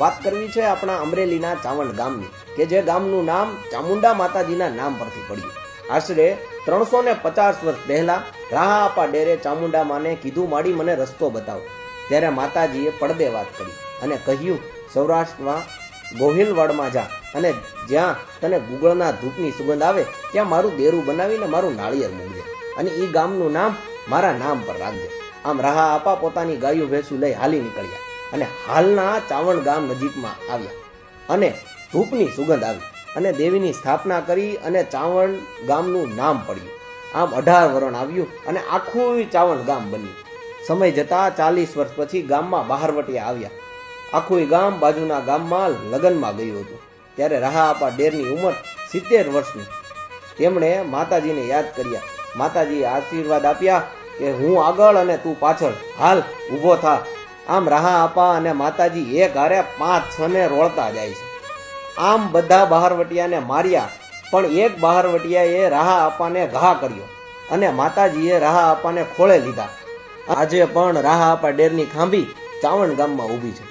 વાત કરવી છે આપણા અમરેલીના ચાવંડ ગામની, કે જે ગામનું નામ ચામુંડા માતાજીના નામ પરથી પડ્યું. આશરે 350 વર્ષ પહેલા રાહા આપા ડેરે ચામુંડા માને કીધું, માડી મને રસ્તો બતાવો. ત્યારે માતાજીએ પડદે વાત કરી અને કહ્યું, સૌરાષ્ટ્રમાં ગોહિલવાડમાં જા અને જ્યાં તને ગુગળના ધૂપની સુગંધ આવે ત્યાં મારું દેરું બનાવીને મારું નાળિયેર મૂકજે અને એ ગામનું નામ મારા નામ પર રાખજે. આમ રાહા આપા પોતાની ગાયું ભેંસું લઈ હાલી નીકળ્યા અને હાલના ચાવંડ ગામ નજીકમાં આવ્યા અને ધૂપની સુગંધ આવી અને દેવીની સ્થાપના કરી અને ચાવંડ ગામનું નામ પડ્યું. આમ 18 વરણ આવ્યું અને આખું ચાવંડ ગામ બન્યું. સમય જતા 40 વર્ષ પછી ગામમાં બહારવટિયા આવ્યા. આખું ગામ બાજુના ગામમાં લગ્નમાં ગયું હતું. ત્યારે રાહા આપા ડેરની ઉંમર 70 વર્ષની. તેમણે માતાજીને યાદ કર્યા. માતાજીએ આશીર્વાદ આપ્યા કે હું આગળ અને તું પાછળ, હાલ ઊભો થા. આમ રાહા આપા અને માતાજી એક હારે 5-6 ને રોળતા જાય છે. આમ બધા બહારવટિયાને માર્યા, પણ એક બહારવટિયાએ રાહા આપાને ઘા કર્યો અને માતાજીએ રાહા આપાને ખોળે લીધા. આજે પણ રાહા આપા ડેરની ખાંભી ચાવંડ ગામમાં ઊભી છે.